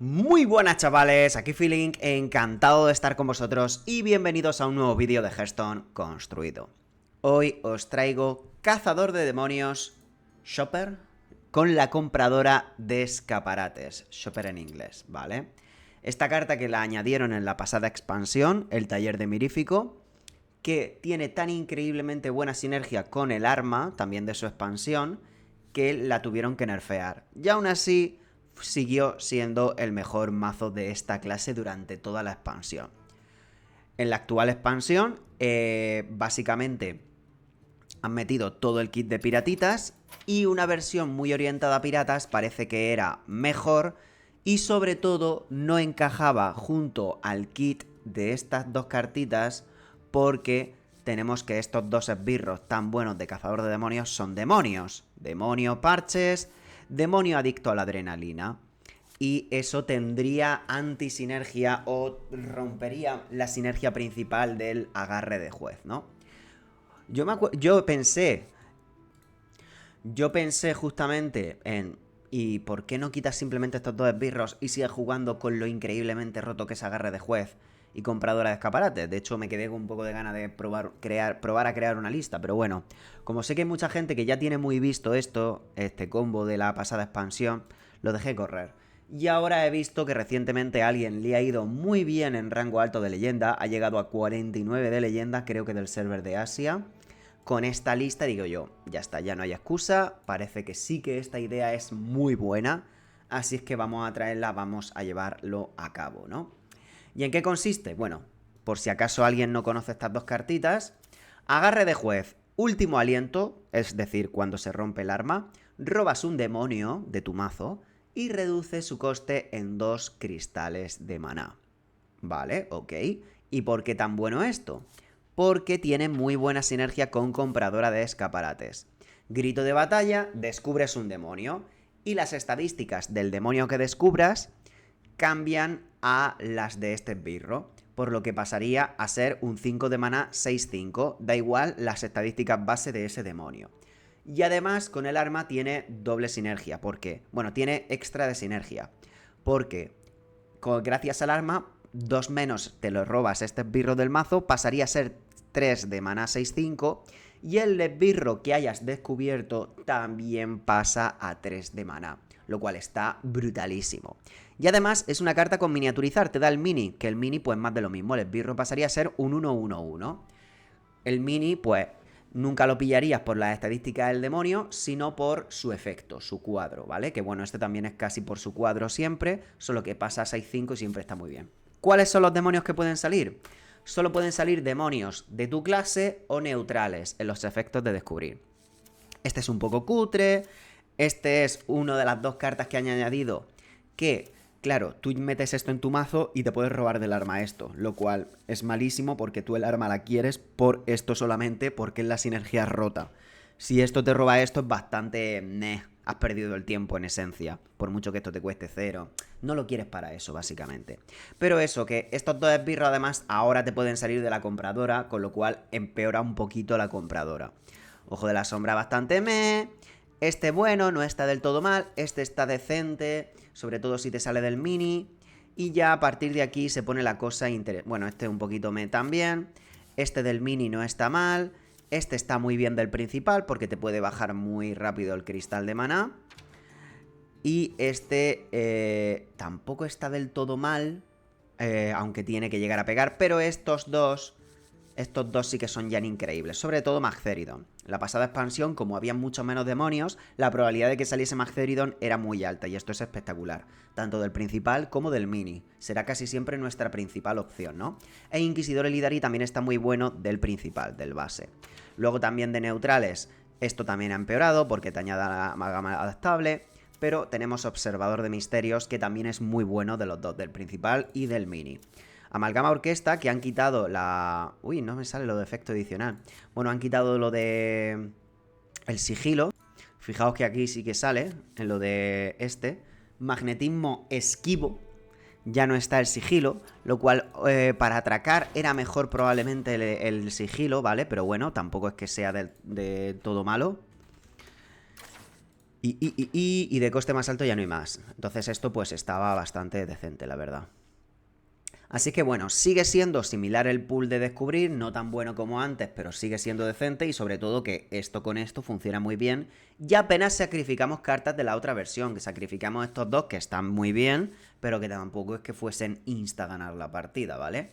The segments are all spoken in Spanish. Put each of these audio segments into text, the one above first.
Muy buenas chavales, aquí Feeling, encantado de estar con vosotros y bienvenidos a un nuevo vídeo de Hearthstone construido. Hoy os traigo Cazador de Demonios Shopper con la compradora de escaparates, Shopper en inglés, ¿vale? Esta carta que la añadieron en la pasada expansión, el taller de Mirífico, que tiene tan increíblemente buena sinergia con el arma, también de su expansión, que la tuvieron que nerfear. Y aún así siguió siendo el mejor mazo de esta clase durante toda la expansión. En la actual expansión, básicamente han metido todo el kit de piratitas y una versión muy orientada a piratas parece que era mejor y sobre todo no encajaba junto al kit de estas dos cartitas porque tenemos que estos dos esbirros tan buenos de cazador de demonios son demonios. Demonio parches, demonio adicto a la adrenalina. Y eso tendría antisinergia o rompería la sinergia principal del agarre de juez, ¿no? Yo pensé justamente en... ¿Y por qué no quitas simplemente estos dos esbirros y sigues jugando con lo increíblemente roto que es agarre de juez y compradora de escaparates? De hecho, me quedé con un poco de ganas de probar a crear una lista, pero bueno, como sé que hay mucha gente que ya tiene muy visto este combo de la pasada expansión, lo dejé correr. Y ahora he visto que recientemente a alguien le ha ido muy bien en rango alto de leyenda, ha llegado a 49 de leyenda, creo que del server de Asia. Con esta lista digo yo, ya está, ya no hay excusa, parece que sí que esta idea es muy buena, así es que vamos a traerla, vamos a llevarlo a cabo, ¿no? ¿Y en qué consiste? Bueno, por si acaso alguien no conoce estas dos cartitas, agarre de juez, último aliento, es decir, cuando se rompe el arma, robas un demonio de tu mazo y reduce su coste en 2 cristales de maná. Vale, ok. ¿Y por qué tan bueno esto? Porque tiene muy buena sinergia con compradora de escaparates. Grito de batalla, descubres un demonio y las estadísticas del demonio que descubras cambian a las de este esbirro, por lo que pasaría a ser un 5 de maná 6-5, da igual las estadísticas base de ese demonio. Y además con el arma tiene doble sinergia, ¿por qué? Bueno, tiene extra de sinergia, porque gracias al arma 2 menos te lo robas este esbirro del mazo, pasaría a ser 3 de maná 6-5 y el esbirro que hayas descubierto también pasa a 3 de maná, lo cual está brutalísimo. Y además es una carta con miniaturizar, te da el mini, que el mini pues más de lo mismo, el esbirro pasaría a ser un 1-1-1. El mini pues nunca lo pillarías por las estadísticas del demonio, sino por su efecto, su cuadro, ¿vale? Que bueno, este también es casi por su cuadro siempre, solo que pasa a 6-5 y siempre está muy bien. ¿Cuáles son los demonios que pueden salir? Solo pueden salir demonios de tu clase o neutrales en los efectos de descubrir. Este es un poco cutre, este es una de las dos cartas que han añadido que... Claro, tú metes esto en tu mazo y te puedes robar del arma esto, lo cual es malísimo porque tú el arma la quieres por esto solamente porque es la sinergia rota. Si esto te roba esto es bastante... has perdido el tiempo en esencia, por mucho que esto te cueste 0. No lo quieres para eso, básicamente. Pero eso, que estos dos esbirros además ahora te pueden salir de la compradora, con lo cual empeora un poquito la compradora. Ojo de la sombra bastante Este bueno, no está del todo mal, este está decente, sobre todo si te sale del mini. Y ya a partir de aquí se pone la cosa interesante. Bueno, este un poquito también. Este del mini no está mal. Este está muy bien del principal porque te puede bajar muy rápido el cristal de maná. Y este tampoco está del todo mal, aunque tiene que llegar a pegar. Pero estos dos sí que son ya increíbles, sobre todo Magtheridon. La pasada expansión, como había mucho menos demonios, la probabilidad de que saliese Magtheridon era muy alta y esto es espectacular, tanto del principal como del mini. Será casi siempre nuestra principal opción, ¿no? E Inquisidor Elidari también está muy bueno del principal, del base. Luego también de neutrales, esto también ha empeorado porque te añade la amalgama adaptable, pero tenemos Observador de Misterios que también es muy bueno de los dos, del principal y del mini. Amalgama Orquesta, que han quitado la... Uy, no me sale lo de efecto adicional. Bueno, han quitado lo de... el sigilo. Fijaos que aquí sí que sale, en lo de este. Magnetismo esquivo. Ya no está el sigilo, lo cual para atracar era mejor probablemente el sigilo, ¿vale? Pero bueno, tampoco es que sea de todo malo. Y de coste más alto ya no hay más. Entonces esto pues estaba bastante decente, la verdad. Así que bueno, sigue siendo similar el pool de descubrir, no tan bueno como antes, pero sigue siendo decente y sobre todo que esto con esto funciona muy bien. Y apenas sacrificamos cartas de la otra versión, que sacrificamos estos dos que están muy bien, pero que tampoco es que fuesen insta ganar la partida, ¿vale?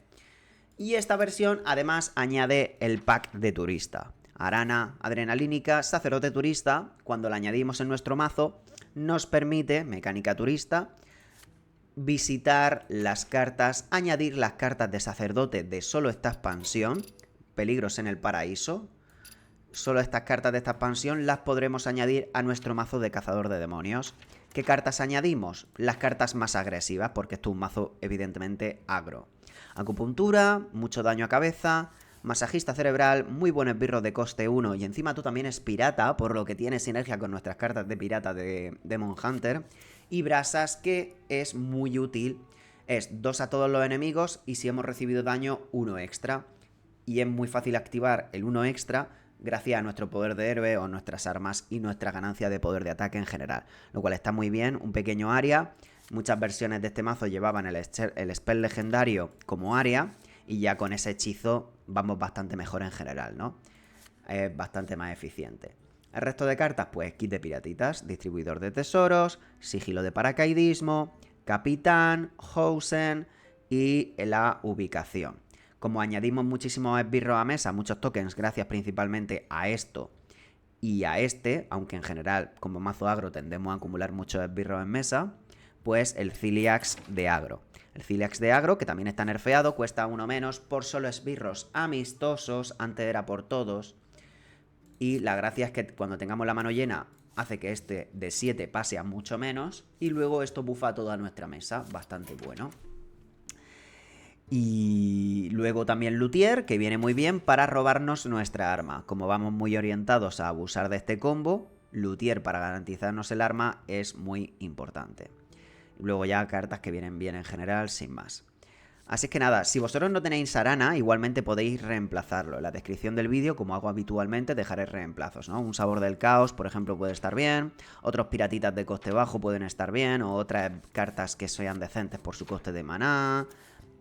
Y esta versión además añade el pack de turista. Arana adrenalínica, sacerdote turista, cuando la añadimos en nuestro mazo, nos permite, mecánica turista, visitar las cartas, añadir las cartas de sacerdote de solo esta expansión, peligros en el paraíso. Solo estas cartas de esta expansión las podremos añadir a nuestro mazo de cazador de demonios. ¿Qué cartas añadimos? Las cartas más agresivas, porque esto es un mazo evidentemente agro. Acupuntura, mucho daño a cabeza, masajista cerebral, muy buen esbirro de coste 1 y encima tú también es pirata, por lo que tiene sinergia con nuestras cartas de pirata de Demon Hunter. Y brasas, que es muy útil, es 2 a todos los enemigos y si hemos recibido daño, 1 extra. Y es muy fácil activar el 1 extra gracias a nuestro poder de héroe o nuestras armas y nuestra ganancia de poder de ataque en general. Lo cual está muy bien, un pequeño área. Muchas versiones de este mazo llevaban el spell legendario como área y ya con ese hechizo vamos bastante mejor en general, ¿no? Es bastante más eficiente. El resto de cartas, pues kit de piratitas, distribuidor de tesoros, sigilo de paracaidismo, capitán, Hosen y la ubicación. Como añadimos muchísimos esbirros a mesa, muchos tokens, gracias principalmente a esto y a este, aunque en general como mazo agro tendemos a acumular muchos esbirros en mesa, pues el Ciliax de agro. El Ciliax de agro, que también está nerfeado, cuesta 1 menos por solo esbirros amistosos, antes era por todos. Y la gracia es que cuando tengamos la mano llena hace que este de 7 pase a mucho menos y luego esto bufa toda nuestra mesa, bastante bueno. Y luego también Luthier, que viene muy bien para robarnos nuestra arma. Como vamos muy orientados a abusar de este combo, Luthier para garantizarnos el arma es muy importante. Luego ya cartas que vienen bien en general, sin más. Así que nada, si vosotros no tenéis Arana, igualmente podéis reemplazarlo. En la descripción del vídeo, como hago habitualmente, dejaré reemplazos, ¿no? Un sabor del caos, por ejemplo, puede estar bien. Otros piratitas de coste bajo pueden estar bien. O otras cartas que sean decentes por su coste de maná.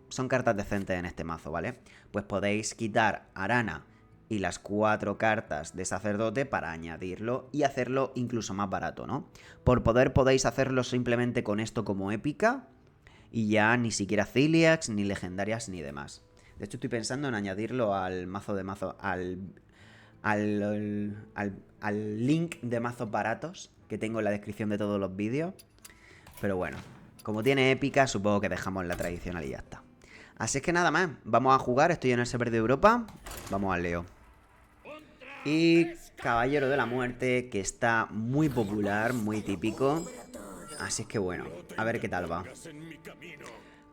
Son cartas decentes en este mazo, ¿vale? Pues podéis quitar Arana y las 4 cartas de sacerdote para añadirlo y hacerlo incluso más barato, ¿no? Por poder podéis hacerlo simplemente con esto como épica. Y ya ni siquiera Ciliax, ni legendarias, ni demás. De hecho, estoy pensando en añadirlo al mazo de mazo. Al link de mazos baratos que tengo en la descripción de todos los vídeos. Pero bueno, como tiene épica, supongo que dejamos la tradicional y ya está. Así es que nada más, vamos a jugar. Estoy en el server de Europa. Vamos al Leo. Y Caballero de la Muerte, que está muy popular, muy típico. Así es que bueno, a ver qué tal va.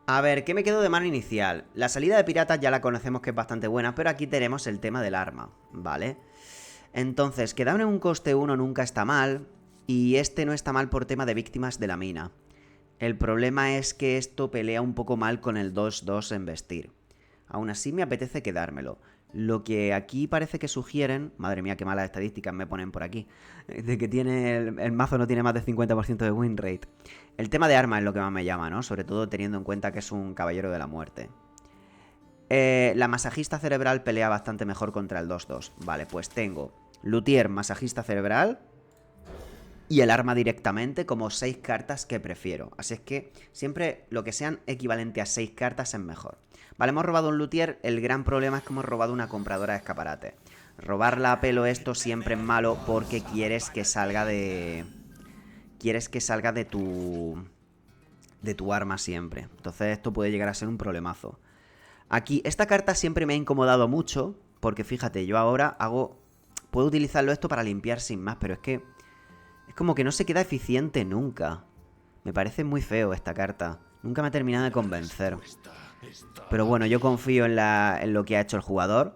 A ver, ¿qué me quedo de mano inicial? La salida de piratas ya la conocemos que es bastante buena, pero aquí tenemos el tema del arma, ¿vale? Entonces, quedarme en un coste 1 nunca está mal, y este no está mal por tema de víctimas de la mina. El problema es que esto pelea un poco mal con el 2-2 en vestir. Aún así me apetece quedármelo. Lo que aquí parece que sugieren... Madre mía, qué malas estadísticas me ponen por aquí. De que tiene el mazo no tiene más de 50% de win rate. El tema de armas es lo que más me llama, ¿no? Sobre todo teniendo en cuenta que es un caballero de la muerte. La masajista cerebral pelea bastante mejor contra el 2-2. Vale, pues tengo Luthier, masajista cerebral... Y el arma directamente como 6 cartas que prefiero. Así es que siempre lo que sean equivalente a 6 cartas es mejor. Vale, hemos robado un Luthier. El gran problema es que hemos robado una compradora de escaparate. Robarla a pelo esto siempre es malo porque quieres que salga de... Quieres que salga de tu... De tu arma siempre. Entonces esto puede llegar a ser un problemazo. Aquí, esta carta siempre me ha incomodado mucho. Porque fíjate, yo ahora hago... Puedo utilizarlo esto para limpiar sin más, pero es que... Es como que no se queda eficiente nunca. Me parece muy feo esta carta. Nunca me ha terminado de convencer. Pero bueno, yo confío en lo que ha hecho el jugador.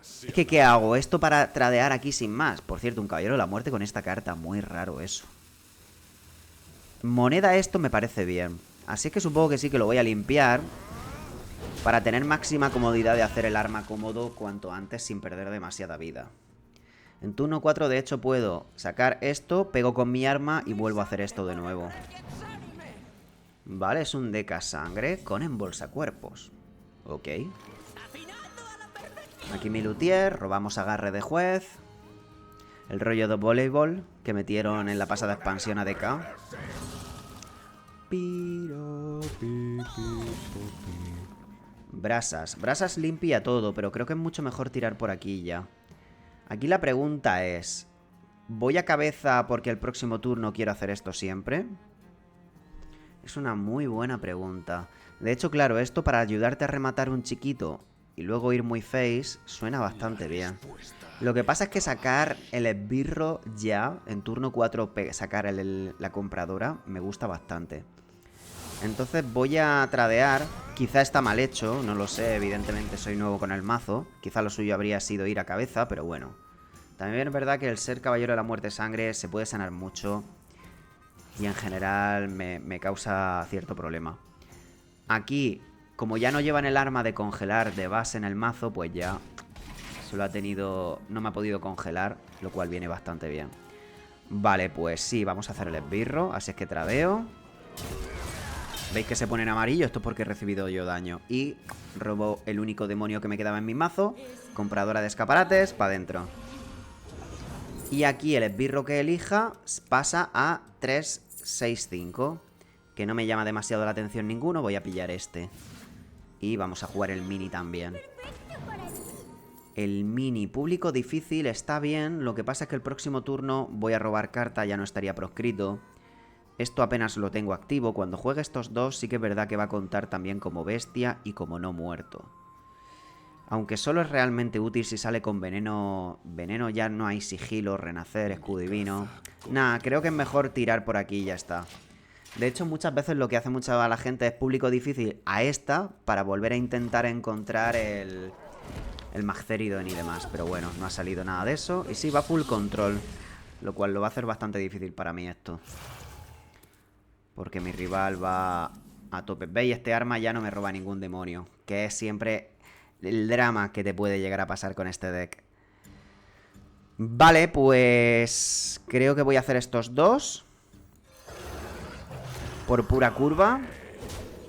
Es que, ¿qué hago? Esto para tradear aquí sin más. Por cierto, un caballero de la muerte con esta carta. Muy raro eso. Moneda esto me parece bien. Así es que supongo que sí que lo voy a limpiar. Para tener máxima comodidad de hacer el arma cómodo cuanto antes sin perder demasiada vida. En turno 4, de hecho, puedo sacar esto, pego con mi arma y vuelvo a hacer esto de nuevo. Vale, es un deca sangre con embolsacuerpos. Ok. Aquí mi luthier, robamos agarre de juez. El rollo de voleibol que metieron en la pasada expansión ADK. Brasas. Brasas limpia todo, pero creo que es mucho mejor tirar por aquí ya. Aquí la pregunta es... ¿voy a cabeza porque el próximo turno quiero hacer esto siempre? Es una muy buena pregunta. De hecho, claro, esto para ayudarte a rematar un chiquito y luego ir muy face suena bastante bien. Lo que pasa es que sacar el esbirro ya, en turno 4 sacar la compradora, me gusta bastante. Entonces voy a tradear. Quizá está mal hecho, no lo sé, evidentemente soy nuevo con el mazo. Quizá lo suyo habría sido ir a cabeza, pero bueno. También es verdad que el ser caballero de la muerte sangre se puede sanar mucho. Y en general me causa cierto problema. Aquí, como ya no llevan el arma de congelar de base en el mazo, pues ya solo ha tenido... no me ha podido congelar, lo cual viene bastante bien. Vale, pues sí, vamos a hacer el esbirro, así es que tradeo. ¿Veis que se pone en amarillo? Esto es porque he recibido yo daño. Y robo el único demonio que me quedaba en mi mazo. Compradora de escaparates, para adentro. Y aquí el esbirro que elija pasa a 3-6-5. Que no me llama demasiado la atención ninguno. Voy a pillar este. Y vamos a jugar el mini también. El mini público difícil está bien. Lo que pasa es que el próximo turno voy a robar carta. Ya no estaría proscrito. Esto apenas lo tengo activo. Cuando juegue estos dos sí que es verdad que va a contar también como bestia y como no muerto. Aunque solo es realmente útil si sale con veneno. Veneno ya no hay sigilo, renacer, escudo divino. Nah, creo que es mejor tirar por aquí y ya está. De hecho, muchas veces lo que hace mucha la gente es público difícil a esta para volver a intentar encontrar el Magtheridon y demás. Pero bueno, no ha salido nada de eso. Y sí, va full control. Lo cual lo va a hacer bastante difícil para mí esto. Porque mi rival va a tope. ¿Veis? Este arma ya no me roba ningún demonio. Que es siempre el drama que te puede llegar a pasar con este deck. Vale, pues... creo que voy a hacer estos dos. Por pura curva.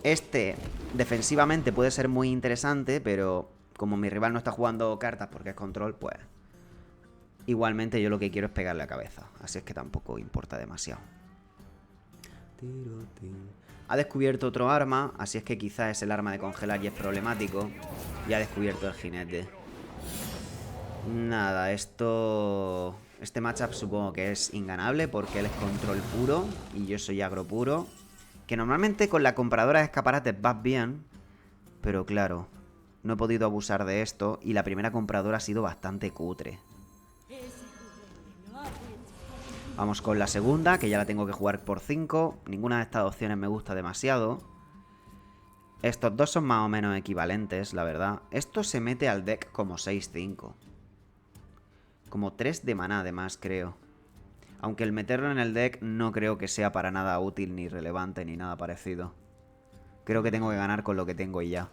Este, defensivamente, puede ser muy interesante, pero como mi rival no está jugando cartas porque es control, pues... igualmente yo lo que quiero es pegarle a cabeza. Así es que tampoco importa demasiado. Ha descubierto otro arma, así es que quizás es el arma de congelar y es problemático. Y ha descubierto el jinete. Nada, esto... este matchup supongo que es inganable porque él es control puro y yo soy agro puro. Que normalmente con la compradora de escaparates vas bien, pero claro, no he podido abusar de esto y la primera compradora ha sido bastante cutre. Vamos con la segunda, que ya la tengo que jugar por 5. Ninguna de estas opciones me gusta demasiado. Estos dos son más o menos equivalentes, la verdad. Esto se mete al deck como 6-5. Como 3 de maná además, creo. Aunque el meterlo en el deck no creo que sea para nada útil, ni relevante, ni nada parecido. Creo que tengo que ganar con lo que tengo y ya.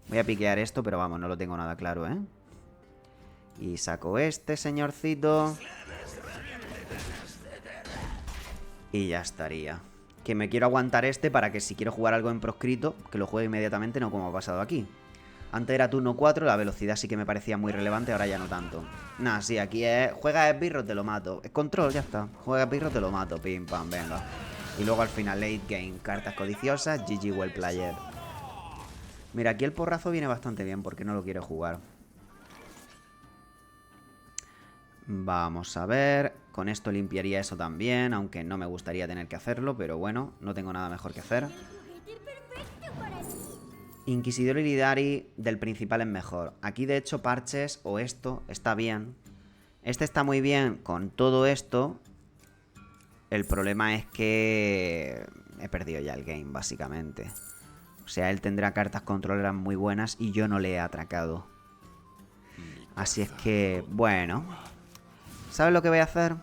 Voy a piquear esto, pero vamos, no lo tengo nada claro, ¿eh? Y saco este, señorcito. Y ya estaría. Que me quiero aguantar este para que si quiero jugar algo en proscrito, que lo juegue inmediatamente, no como ha pasado aquí. Antes era turno 4, la velocidad sí que me parecía muy relevante, ahora ya no tanto. Nah, sí, aquí es... juega esbirro, te lo mato. Es control, ya está. Juega esbirro, te lo mato. Pim, pam, venga. Y luego al final late game, cartas codiciosas, GG well player. Mira, aquí el porrazo viene bastante bien porque no lo quiero jugar. Vamos a ver. Con esto limpiaría eso también, aunque no me gustaría tener que hacerlo, pero bueno, no tengo nada mejor que hacer. Inquisidor Illidari del principal es mejor. Aquí de hecho parches o esto está bien. Este está muy bien con todo esto. El problema es que he perdido ya el game, básicamente. O sea, él tendrá cartas controleras muy buenas y yo no le he atracado. Así es que, bueno. ¿Sabes lo que voy a hacer?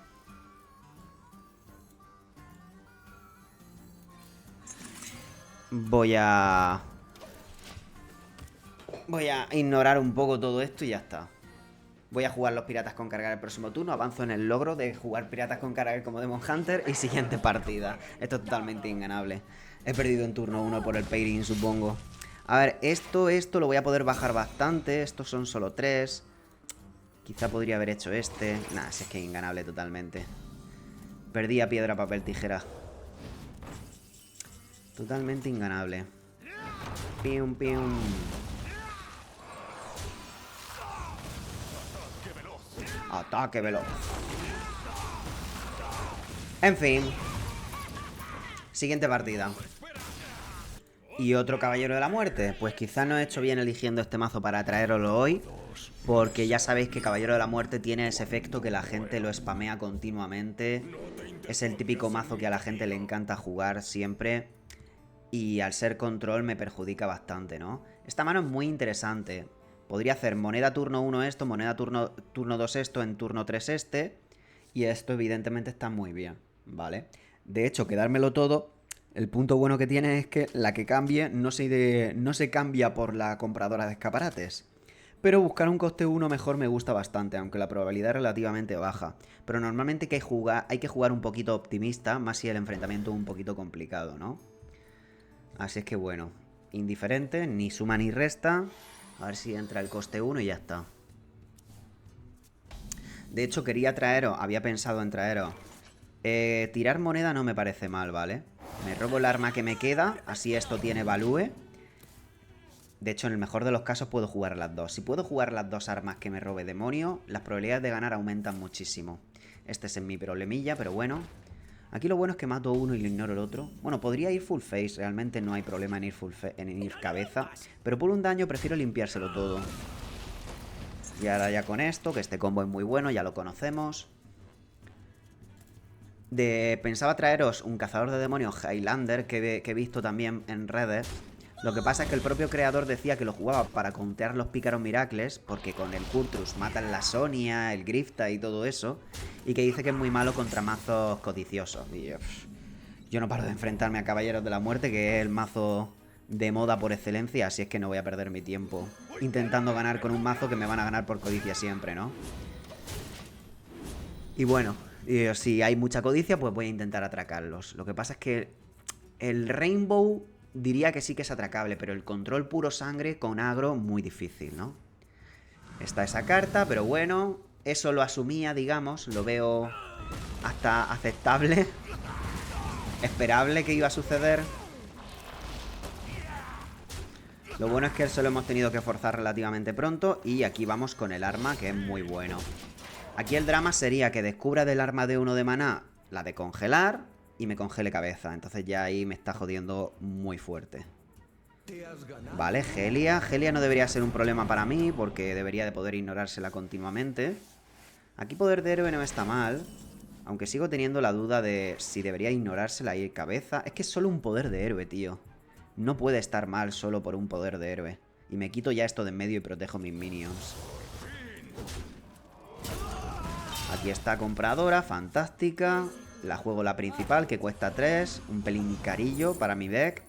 Voy a ignorar un poco todo esto y ya está. Voy a jugar los piratas con cargar el próximo turno. Avanzo en el logro de jugar piratas con cargar como Demon Hunter. Y siguiente partida. Esto es totalmente inganable. He perdido en turno 1 por el pairing, supongo. A ver, esto lo voy a poder bajar bastante. Estos son solo 3. Quizá podría haber hecho este. Nah, si es que es inganable totalmente. Perdí a piedra, papel, tijera. Totalmente inganable. Pium, pium. Ataque veloz. En fin. Siguiente partida. Y otro caballero de la muerte. Pues quizás no he hecho bien eligiendo este mazo para traeroslo hoy, porque ya sabéis que caballero de la muerte tiene ese efecto que la gente lo spamea continuamente. Es el típico mazo que a la gente le encanta jugar siempre. Y al ser control me perjudica bastante, ¿no? Esta mano es muy interesante. Podría hacer moneda turno 1 esto, moneda turno 2 esto, en turno 3 este. Y esto evidentemente está muy bien, ¿vale? De hecho, quedármelo todo, el punto bueno que tiene es que la que cambie no se cambia por la compradora de escaparates. Pero buscar un coste 1 mejor me gusta bastante, aunque la probabilidad es relativamente baja. Pero normalmente hay que jugar un poquito optimista, más si el enfrentamiento es un poquito complicado, ¿no? Así es que bueno, indiferente, ni suma ni resta. A ver si entra el coste 1 y ya está. De hecho, había pensado en traeros. Tirar moneda no me parece mal, ¿vale? Me robo el arma que me queda, así esto tiene value. De hecho, en el mejor de los casos puedo jugar las dos. Si puedo jugar las dos armas que me robe demonio, las probabilidades de ganar aumentan muchísimo. Este es mi problemilla, pero bueno. Aquí lo bueno es que mato uno y le ignoro el otro. Bueno, podría ir full face, realmente no hay problema en ir cabeza. Pero por un daño prefiero limpiárselo todo. Y ahora ya con esto, que este combo es muy bueno, ya lo conocemos. Pensaba traeros un cazador de demonios Highlander que he visto también en redes. Lo que pasa es que el propio creador decía que lo jugaba para countear los pícaros miracles, porque con el Kurtrus matan la Sonia, el Grifta y todo eso, y que dice que es muy malo contra mazos codiciosos. Y yo no paro de enfrentarme a Caballeros de la Muerte, que es el mazo de moda por excelencia, así es que no voy a perder mi tiempo intentando ganar con un mazo que me van a ganar por codicia siempre, ¿no? Y bueno, si hay mucha codicia, pues voy a intentar atracarlos. Lo que pasa es que el Rainbow diría que sí que es atracable, pero el control puro sangre con agro muy difícil, ¿no? Está esa carta, pero bueno, eso lo asumía, digamos, lo veo hasta aceptable, esperable que iba a suceder. Lo bueno es que eso lo hemos tenido que forzar relativamente pronto y aquí vamos con el arma, que es muy bueno. Aquí el drama sería que descubra del arma de 1 de maná la de congelar y me congele cabeza. Entonces ya ahí me está jodiendo muy fuerte. Vale, Helia. Helia no debería ser un problema para mí porque debería de poder ignorársela continuamente. Aquí poder de héroe no está mal. Aunque sigo teniendo la duda de si debería ignorársela y ir cabeza. Es que es solo un poder de héroe, tío. No puede estar mal solo por un poder de héroe. Y me quito ya esto de en medio y protejo mis minions. Aquí está compradora, fantástica. La juego la principal, que cuesta 3. Un pelín carillo para mi deck.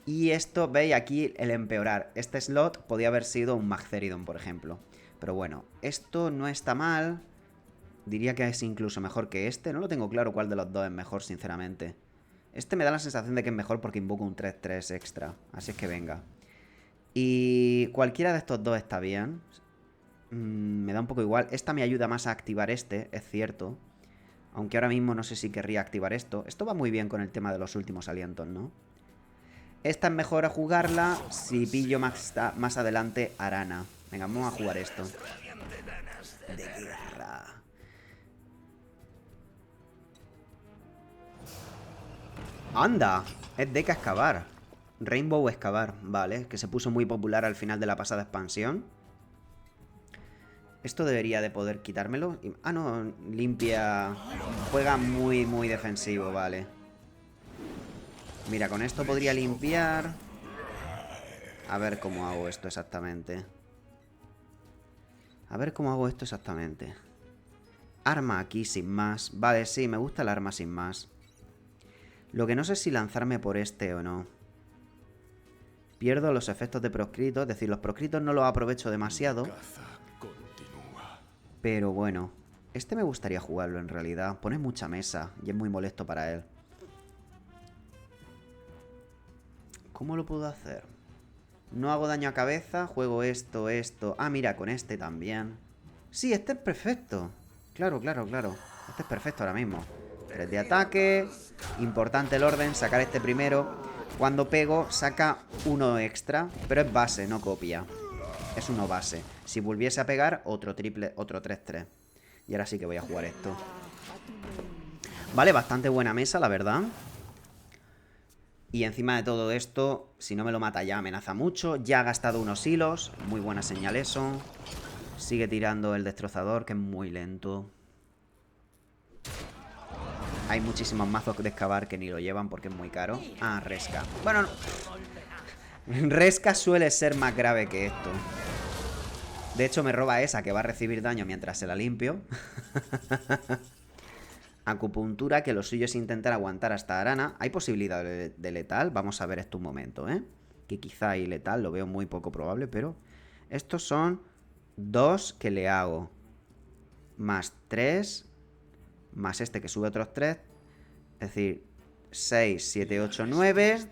Y esto, veis aquí el empeorar. Este slot podía haber sido un Magtheridon, por ejemplo. Pero bueno, esto no está mal. Diría que es incluso mejor que este. No lo tengo claro cuál de los dos es mejor, sinceramente. Este me da la sensación de que es mejor porque invoco un 3-3 extra. Así es que venga. Y cualquiera de estos dos está bien. Me da un poco igual. Esta me ayuda más a activar este, es cierto. Aunque ahora mismo no sé si querría activar esto. Esto va muy bien con el tema de los últimos alientos, ¿no? Esta es mejor a jugarla si pillo más adelante Arana. Venga, vamos a jugar esto. De guerra. ¡Anda! Es Deca excavar. Rainbow excavar, vale. Que se puso muy popular al final de la pasada expansión. Esto debería de poder quitármelo. Ah, no, limpia. Juega muy, muy defensivo, vale. Mira, con esto podría limpiar. A ver cómo hago esto exactamente. Arma aquí sin más. Vale, sí, me gusta el arma sin más. Lo que no sé es si lanzarme por este o no. Pierdo los efectos de proscritos. Es decir, los proscritos no los aprovecho demasiado. Pero bueno, este me gustaría jugarlo en realidad. Pone mucha mesa y es muy molesto para él. ¿Cómo lo puedo hacer? No hago daño a cabeza, juego esto, esto... Ah, mira, con este también. Sí, este es perfecto. Claro, claro, claro. Este es perfecto ahora mismo. 3 de ataque. Importante el orden, sacar este primero. Cuando pego, saca uno extra. Pero es base, no copia. Es uno base. Si volviese a pegar, otro triple, otro 3-3. Y ahora sí que voy a jugar esto. Vale, bastante buena mesa, la verdad. Y encima de todo esto, si no me lo mata ya amenaza mucho. Ya ha gastado unos hilos. Muy buena señal eso. Sigue tirando el destrozador, que es muy lento. Hay muchísimos mazos de excavar que ni lo llevan porque es muy caro. Ah, Resca. Bueno, no. Resca suele ser más grave que esto. De hecho, me roba esa que va a recibir daño mientras se la limpio. Acupuntura, que lo suyo es intentar aguantar hasta Arana. ¿Hay posibilidad de letal? Vamos a ver esto un momento, ¿eh? Que quizá hay letal, lo veo muy poco probable, pero... Estos son 2 que le hago. Más 3. Más este que sube otros 3. Es decir, 6, 7, 8, 9.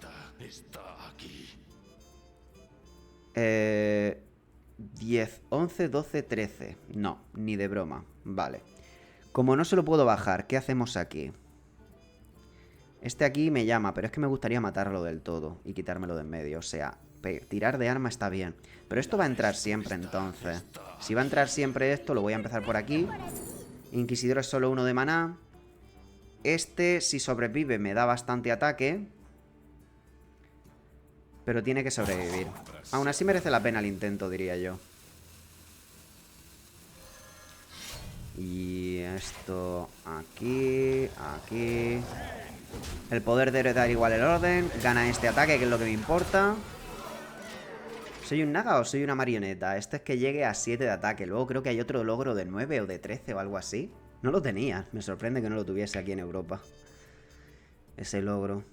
10, 11, 12, 13. No, ni de broma. Vale. Como no se lo puedo bajar, ¿qué hacemos aquí? Este aquí me llama, pero es que me gustaría matarlo del todo y quitármelo de en medio. O sea, tirar de arma está bien. Pero esto va a entrar siempre, entonces. Si va a entrar siempre esto, lo voy a empezar por aquí. Inquisidor es solo 1 de maná. Este, si sobrevive, me da bastante ataque. Pero tiene que sobrevivir. Aún así merece la pena el intento, diría yo. Y esto aquí, aquí. El poder de heredar igual el orden. Gana este ataque, que es lo que me importa. ¿Soy un naga o soy una marioneta? Este es que llegue a 7 de ataque. Luego creo que hay otro logro de 9 o de 13 o algo así. No lo tenía. Me sorprende que no lo tuviese aquí en Europa. Ese logro.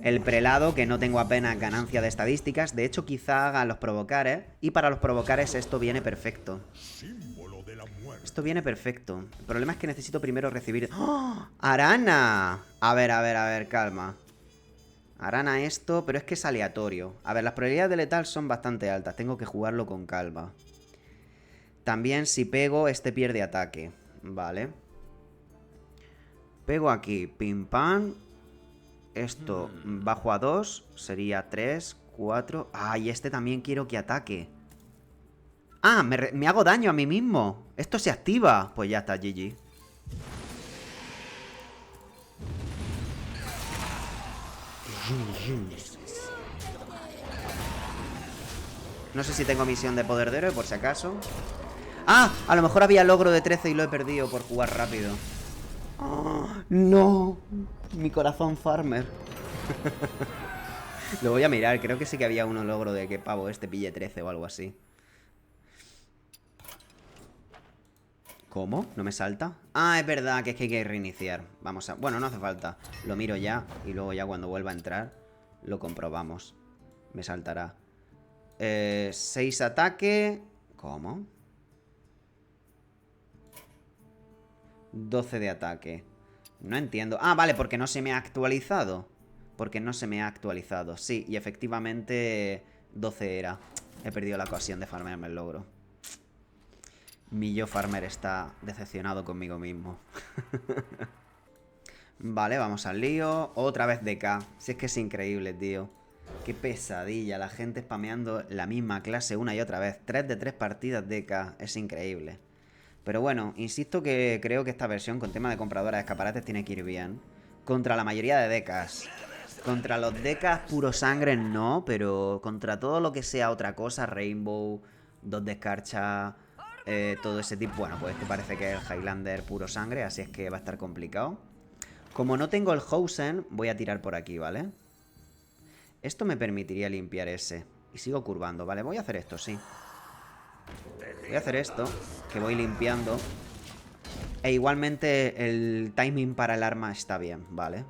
El prelado, que no tengo apenas ganancia de estadísticas. De hecho, quizá haga los provocares. Y para los provocares esto viene perfecto. Esto viene perfecto. El problema es que necesito primero recibir... ¡Oh! ¡Arana! A ver, calma. Arana esto, pero es que es aleatorio. A ver, las probabilidades de letal son bastante altas. Tengo que jugarlo con calma. También si pego, este pierde ataque. Vale. Pego aquí, pim pam. Esto bajo a 2. Sería 3, 4. Ah, y este también quiero que ataque. Ah, me hago daño a mí mismo. Esto se activa. Pues ya está, GG. No sé si tengo misión de poder de héroe, por si acaso. ¡Ah! A lo mejor había logro de 13 y lo he perdido por jugar rápido. ¡Oh, no! Mi corazón farmer. Lo voy a mirar. Creo que sí que había uno logro de que pavo este pille 13 o algo así. ¿Cómo? ¿No me salta? Ah, es verdad que es que hay que reiniciar. Vamos a... Bueno, no hace falta. Lo miro ya y luego ya cuando vuelva a entrar lo comprobamos. Me saltará. 6 ataque. ¿Cómo? 12 de ataque. No entiendo. Ah, vale, porque no se me ha actualizado. Porque no se me ha actualizado. Sí, y efectivamente 12 era. He perdido la ocasión de farmearme el logro. Mi yo farmer está decepcionado conmigo mismo. Vale, vamos al lío. Otra vez DK. Si es que es increíble, tío. Qué pesadilla. La gente spameando la misma clase una y otra vez. 3 de 3 partidas DK. Es increíble. Pero bueno, insisto que creo que esta versión con tema de compradora de escaparates tiene que ir bien. Contra la mayoría de DKs. Contra los DKs puro sangre no, pero contra todo lo que sea otra cosa, Rainbow, 2 de escarcha, todo ese tipo. Bueno, pues este parece que es el Highlander puro sangre, así es que va a estar complicado. Como no tengo el Housen, voy a tirar por aquí, ¿vale? Esto me permitiría limpiar ese. Y sigo curvando, ¿vale? Voy a hacer esto, sí. Voy a hacer esto, que voy limpiando. E igualmente el timing para el arma está bien, ¿vale?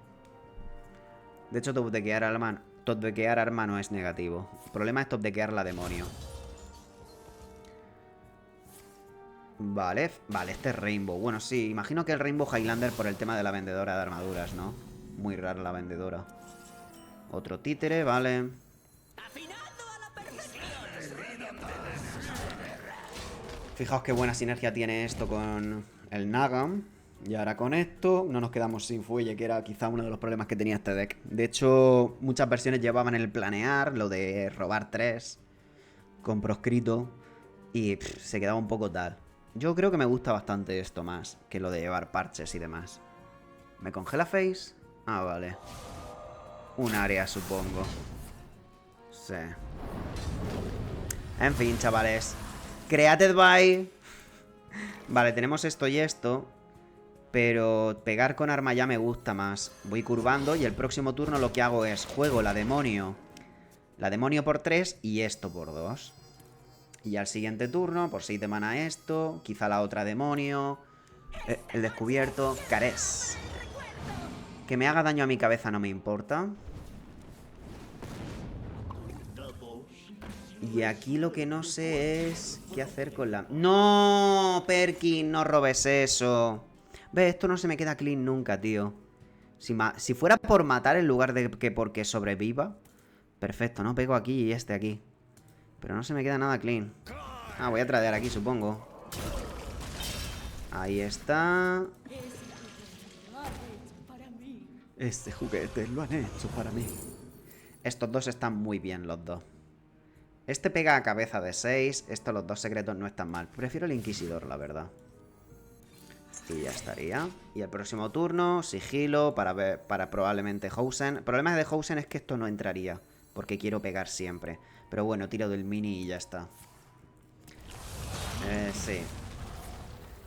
De hecho, topdequear arma no es negativo. El problema es topdequear la demonio. Vale, vale, este es Rainbow. Bueno, sí, imagino que el Rainbow Highlander por el tema de la vendedora de armaduras, ¿no? Muy rara la vendedora. Otro títere, vale. Fijaos qué buena sinergia tiene esto con el Nagam. Y ahora con esto no nos quedamos sin fuelle, que era quizá uno de los problemas que tenía este deck. De hecho, muchas versiones llevaban el planear, lo de robar 3 con proscrito. Y se quedaba un poco tal. Yo creo que me gusta bastante esto más que lo de llevar parches y demás. ¿Me congela face? Ah, vale. Un área, supongo. Sí. En fin, chavales. Created by... Vale, tenemos esto y esto. Pero pegar con arma ya me gusta más. Voy curvando y el próximo turno lo que hago es juego la demonio. La demonio por 3 y esto por 2. Y al siguiente turno, por 6 de mana esto. Quizá la otra demonio. El descubierto. Cares. Que me haga daño a mi cabeza no me importa. Y aquí lo que no sé es... ¿Qué hacer con la...? ¡No! Perkin, no robes eso. Ve, esto no se me queda clean nunca, tío. Si fuera por matar en lugar de que porque sobreviva. Perfecto, ¿no? Pego aquí y este aquí. Pero no se me queda nada clean. Ah, voy a tradear aquí, supongo. Ahí está. Este juguete lo han hecho para mí. Estos dos están muy bien, los dos. Este pega a cabeza de 6. Estos, los dos secretos, no están mal. Prefiero el Inquisidor, la verdad. Y ya estaría. Y el próximo turno, sigilo para probablemente Housen. El problema de Housen es que esto no entraría, porque quiero pegar siempre. Pero bueno, tiro del mini y ya está. Sí.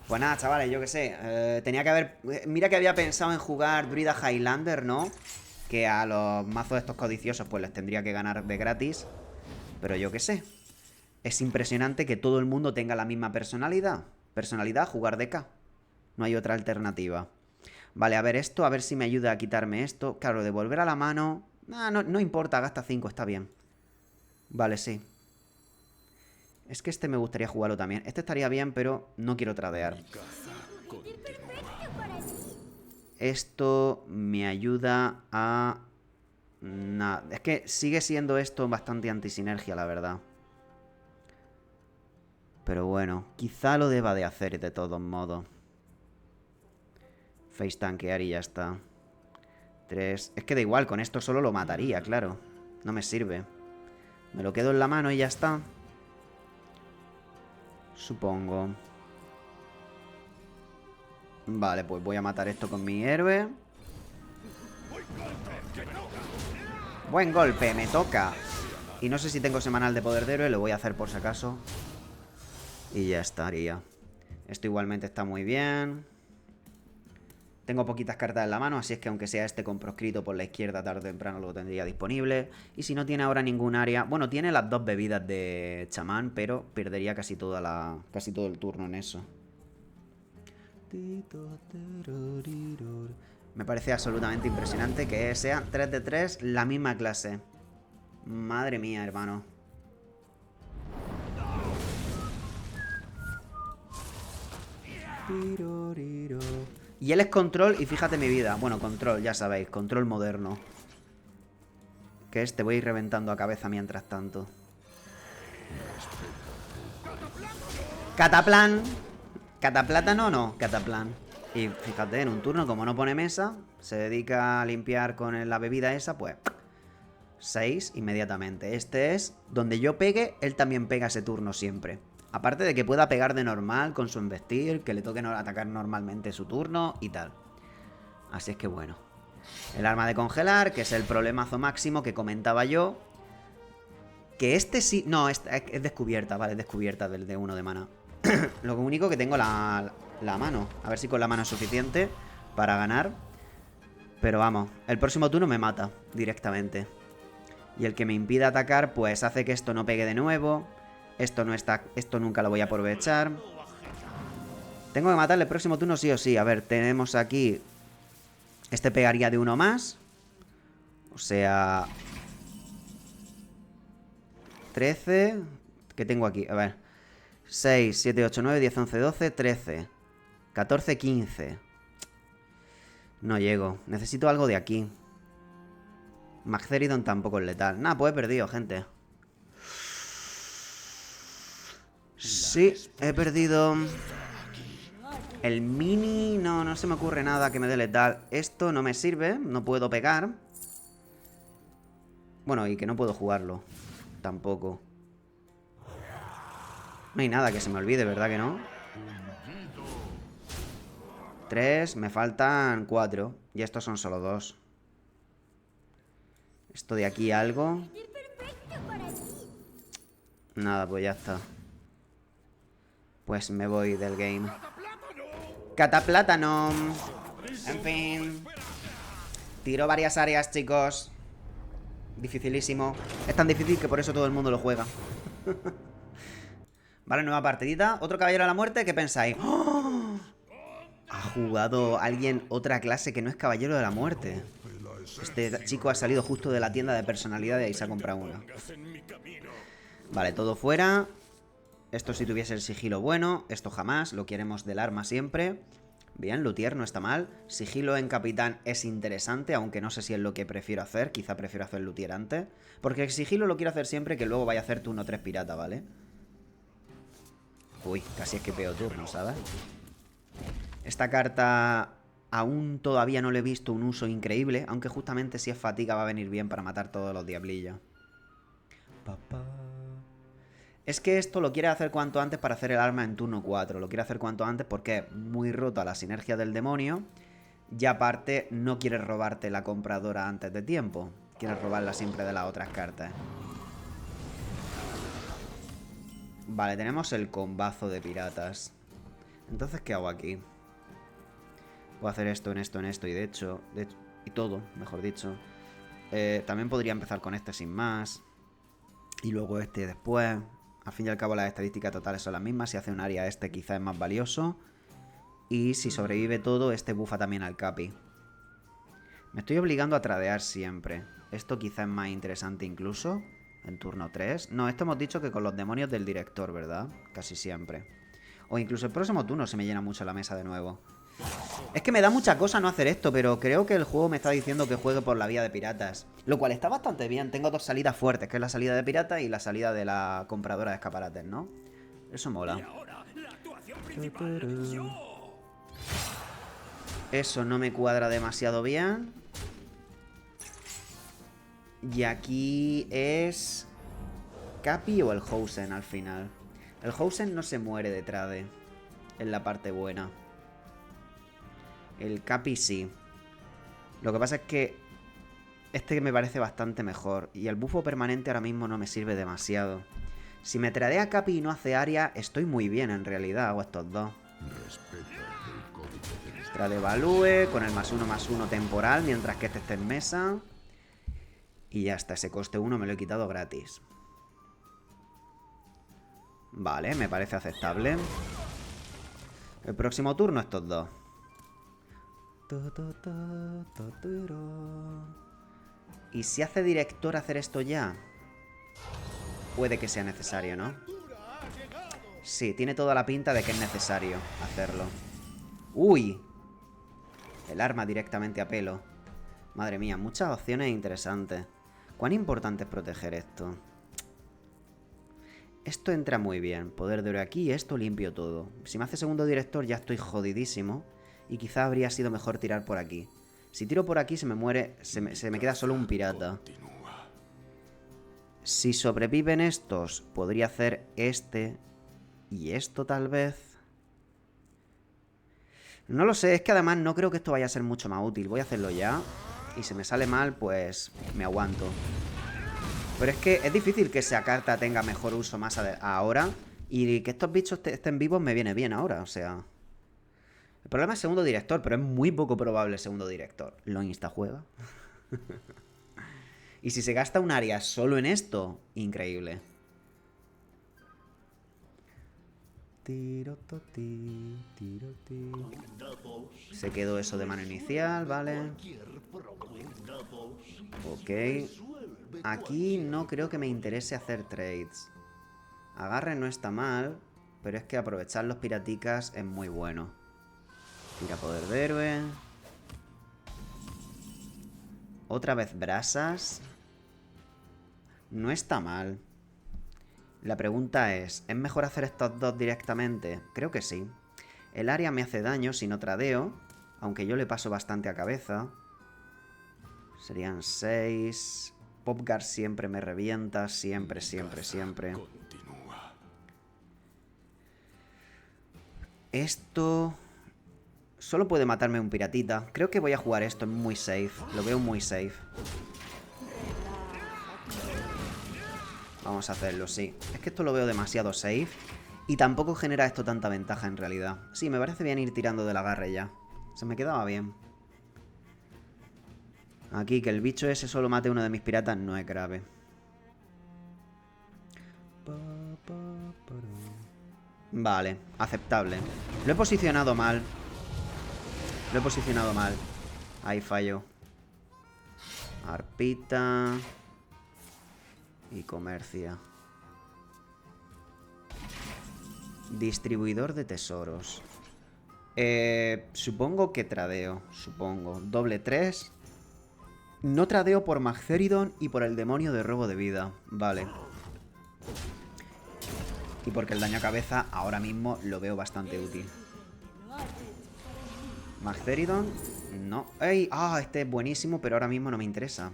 Pues nada, chavales, yo qué sé. Tenía que haber... Mira que había pensado en jugar Druida Highlander, ¿no? Que a los mazos estos codiciosos pues les tendría que ganar de gratis. Pero yo qué sé. Es impresionante que todo el mundo tenga la misma personalidad. Personalidad, jugar DK. No hay otra alternativa. Vale, a ver esto, a ver si me ayuda a quitarme esto. Claro, devolver a la mano... no importa, gasta 5, está bien. Vale, sí. Es que este me gustaría jugarlo también. Este estaría bien, pero no quiero tradear. Esto me ayuda a... Nada. Es que sigue siendo esto bastante antisinergia, la verdad. Pero bueno, quizá lo deba de hacer de todos modos. Face tanquear y ya está. 3. Es que da igual, con esto solo lo mataría, claro. No me sirve. Me lo quedo en la mano y ya está. Supongo. Vale, pues voy a matar esto con mi héroe. Buen golpe, me toca. Y no sé si tengo semanal de poder de héroe, lo voy a hacer por si acaso. Y ya estaría. Esto igualmente está muy bien. Tengo poquitas cartas en la mano, así es que aunque sea este con proscrito por la izquierda, tarde o temprano lo tendría disponible. Y si no tiene ahora ningún área... Bueno, tiene las 2 bebidas de chamán, pero perdería casi todo el turno en eso. Me parece absolutamente impresionante que sean 3 de 3 la misma clase. Madre mía, hermano. Y él es control y fíjate mi vida. Bueno, control, ya sabéis, control moderno. Que este voy a ir reventando a cabeza mientras tanto. Cataplan. Cataplátano no, cataplan. Y fíjate, en un turno, como no pone mesa, se dedica a limpiar con la bebida esa, pues 6 inmediatamente. Este es donde yo pegue, él también pega ese turno siempre. Aparte de que pueda pegar de normal con su embestir, que le toque atacar normalmente su turno y tal. Así es que bueno. El arma de congelar, que es el problemazo máximo que comentaba yo. Que este sí... No, es descubierta, vale, es descubierta del de 1 de mana. Lo único que tengo la mano. A ver si con la mano es suficiente para ganar. Pero vamos, el próximo turno me mata directamente. Y el que me impida atacar, pues hace que esto no pegue de nuevo. Esto no está... Esto nunca lo voy a aprovechar. Tengo que matarle el próximo turno sí o sí. A ver, tenemos aquí... Este pegaría de 1 más. O sea... 13. ¿Qué tengo aquí? A ver. 6, 7, 8, 9, 10, 11, 12, 13, 14, 15. No llego. Necesito algo de aquí. Magtheridon tampoco es letal. Nah, pues he perdido, gente. Sí, he perdido. El mini... No se me ocurre nada que me dé letal. Esto no me sirve. No puedo pegar. Bueno, y que no puedo jugarlo. Tampoco. No hay nada que se me olvide, ¿verdad que no? 3, me faltan 4. Y estos son solo 2. Esto de aquí algo. Nada, pues ya está. Pues me voy del game. Cataplátano. En fin. Tiro varias áreas, chicos. Dificilísimo. Es tan difícil que por eso todo el mundo lo juega. Vale, nueva partidita. Otro caballero de la muerte. ¿Qué pensáis? ¡Oh! Ha jugado alguien otra clase que no es caballero de la muerte. Este chico ha salido justo de la tienda de personalidades y se ha comprado una. Vale, todo fuera. Esto si tuviese el sigilo bueno. Esto jamás. Lo queremos del arma siempre. Bien, luthier no está mal. Sigilo en capitán es interesante, aunque no sé si es lo que prefiero hacer. Quizá prefiero hacer luthier antes. Porque el sigilo lo quiero hacer siempre, que luego vaya a hacer turno 3 pirata, ¿vale? Uy, casi es que peo turno, ¿sabes? Esta carta aún todavía no le he visto un uso increíble, aunque justamente si es fatiga va a venir bien para matar todos los diablillos. Es que esto lo quiere hacer cuanto antes para hacer el arma en turno 4. Lo quiere hacer cuanto antes porque es muy rota la sinergia del demonio. Y aparte no quiere robarte la compradora antes de tiempo. Quiere robarla siempre de las otras cartas. Vale, tenemos el combazo de piratas. Entonces, ¿qué hago aquí? Puedo hacer esto, en esto, en esto. Y de hecho y todo, mejor dicho. También podría empezar con este sin más. Y luego este después. Al fin y al cabo las estadísticas totales son las mismas. Si hace un área este quizá es más valioso. Y si sobrevive todo, este bufa también al capi. Me estoy obligando a tradear siempre. Esto quizá es más interesante incluso. En turno 3. No, esto hemos dicho que con los demonios del director, ¿verdad? Casi siempre. O incluso el próximo turno se me llena mucho la mesa de nuevo. Es que me da mucha cosa no hacer esto, pero creo que el juego me está diciendo que juegue por la vía de piratas. Lo cual está bastante bien. Tengo dos salidas fuertes, que es la salida de pirata y la salida de la compradora de escaparates, ¿no? Eso mola. Eso no me cuadra demasiado bien. Y aquí es... ¿Capi o el Housen al final? El Housen no se muere de trade. En la parte buena. El Capi sí. Lo que pasa es que este me parece bastante mejor. Y el bufo permanente ahora mismo no me sirve demasiado. Si me tradea Capi y no hace área, estoy muy bien en realidad. Hago estos dos. Tradevalúe con el +1/+1 temporal mientras que este esté en mesa. Y ya está, ese coste 1 me lo he quitado gratis. Vale, me parece aceptable. El próximo turno estos dos. Y si hace director hacer esto ya, puede que sea necesario, ¿no? Sí, tiene toda la pinta de que es necesario hacerlo. ¡Uy! El arma directamente a pelo. Madre mía, muchas opciones interesantes. ¿Cuán importante es proteger esto? Esto entra muy bien. Poder de oro aquí y esto limpio todo. Si me hace segundo director ya estoy jodidísimo. Y quizá habría sido mejor tirar por aquí. Si tiro por aquí se me muere... Se me queda solo un pirata. Si sobreviven estos, podría hacer este y esto tal vez. No lo sé, es que además no creo que esto vaya a ser mucho más útil. Voy a hacerlo ya. Y si me sale mal, pues me aguanto. Pero es que es difícil que esa carta tenga mejor uso más ahora. Y que estos bichos estén vivos me viene bien ahora, o sea... El problema es segundo director, pero es muy poco probable segundo director. Lo instajuega. Y si se gasta un área solo en esto, increíble. Se quedó eso de mano inicial, vale. Ok. Aquí no creo que me interese hacer trades. Agarre no está mal. Pero es que aprovechar los piraticas es muy bueno. Tira poder de héroe. Otra vez brasas. No está mal. La pregunta ¿es mejor hacer estos dos directamente? Creo que sí. El área me hace daño si no tradeo, aunque yo le paso bastante a cabeza. Serían 6. Popgar siempre me revienta, siempre, siempre, siempre. Esto... Solo puede matarme un piratita. Creo que voy a jugar esto, es muy safe. Lo veo muy safe. Vamos a hacerlo, sí. Es que esto lo veo demasiado safe. Y tampoco genera esto tanta ventaja en realidad. Sí, me parece bien ir tirando del agarre ya. Se me quedaba bien. Aquí, que el bicho ese solo mate a uno de mis piratas no es grave. Vale, aceptable. Lo he posicionado mal. Lo he posicionado mal. Ahí fallo. Arpita. Y comercia. Distribuidor de tesoros. Supongo que tradeo. Supongo. Doble 3. No tradeo por Magtheridon y por el demonio de robo de vida. Vale. Y porque el daño a cabeza ahora mismo lo veo bastante útil. Magtheridon, no. ¡Ey! ¡Ah! Este es buenísimo, pero ahora mismo no me interesa.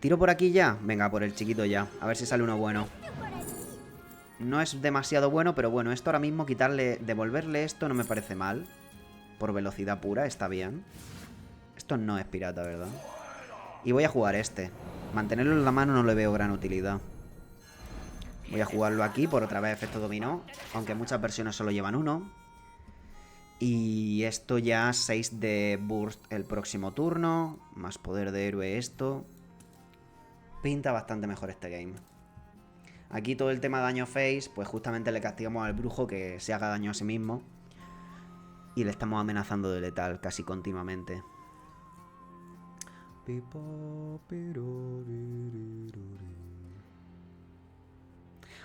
¿Tiro por aquí ya? Venga, por el chiquito ya. A ver si sale uno bueno. No es demasiado bueno, pero bueno, esto ahora mismo quitarle... Devolverle esto no me parece mal. Por velocidad pura, está bien. Esto no es pirata, ¿verdad? Y voy a jugar este. Mantenerlo en la mano no le veo gran utilidad. Voy a jugarlo aquí por otra vez efecto dominó. Aunque muchas versiones solo llevan uno. Y esto ya 6 de burst el próximo turno. Más poder de héroe esto. Pinta bastante mejor este game. Aquí todo el tema de daño face, pues justamente le castigamos al brujo que se haga daño a sí mismo. Y le estamos amenazando de letal casi continuamente.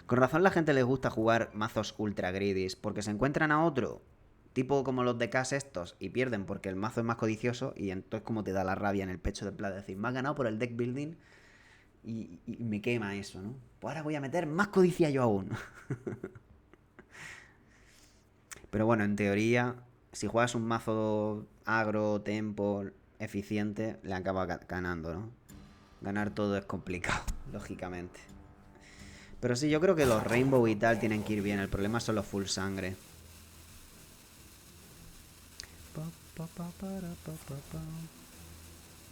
Con razón la gente les gusta jugar mazos ultra greedies, porque se encuentran a otro, tipo como los de Cass estos, y pierden porque el mazo es más codicioso, y entonces como te da la rabia en el pecho de plata, decir, me has ganado por el deck building, y me quema eso, ¿no? Pues ahora voy a meter más codicia yo aún. Pero bueno, en teoría, si juegas un mazo agro, tempo, eficiente, le acaba ganando, ¿no? Ganar todo es complicado, lógicamente. Pero sí, yo creo que los Rainbow y tal tienen que ir bien. El problema son los full sangre.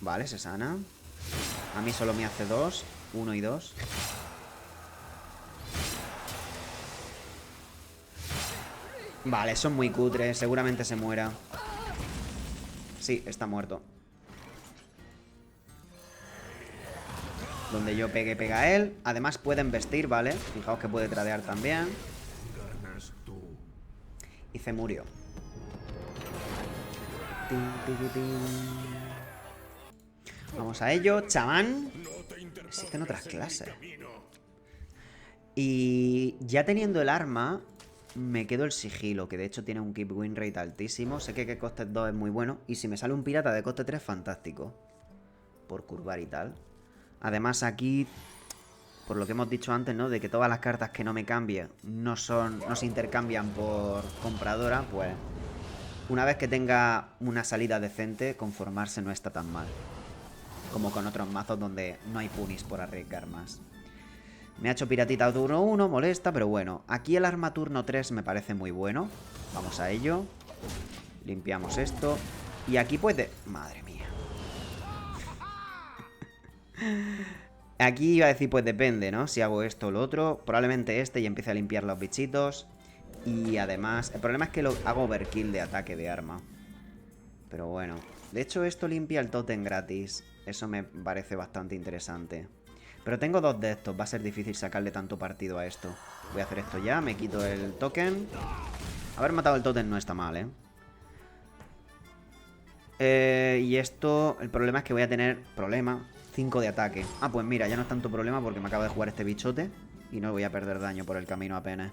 Vale, se sana. A mí solo me hace 2. 1 y 2. Vale, son muy cutres. Seguramente se muera. Sí, está muerto. Donde yo pegue, pega él. Además pueden vestir, ¿vale? Fijaos que puede tradear también. Y se murió. Vamos a ello, chamán. Existen otras clases. Y ya teniendo el arma, me quedo el sigilo, que de hecho tiene un keep win rate altísimo. Sé que coste 2 es muy bueno. Y si me sale un pirata de coste 3, fantástico. Por curvar y tal. Además aquí, por lo que hemos dicho antes, ¿no? De que todas las cartas que no me cambie no se intercambian por compradora, pues una vez que tenga una salida decente, conformarse no está tan mal. Como con otros mazos donde no hay punis por arriesgar más. Me ha hecho piratita turno 1, molesta, pero bueno. Aquí el arma turno 3 me parece muy bueno. Vamos a ello. Limpiamos esto. Y aquí puede... Madre mía. Aquí iba a decir, pues depende, ¿no? Si hago esto o lo otro. Probablemente este y empiece a limpiar los bichitos. Y además... El problema es que lo hago overkill de ataque de arma. Pero bueno. De hecho, esto limpia el tótem gratis. Eso me parece bastante interesante. Pero tengo 2 de estos. Va a ser difícil sacarle tanto partido a esto. Voy a hacer esto ya. Me quito el token. Haber matado el tótem no está mal, ¿eh? Y esto... El problema es que voy a tener... 5 de ataque. Ah, pues mira, ya no es tanto problema porque me acabo de jugar este bichote. Y no voy a perder daño por el camino apenas.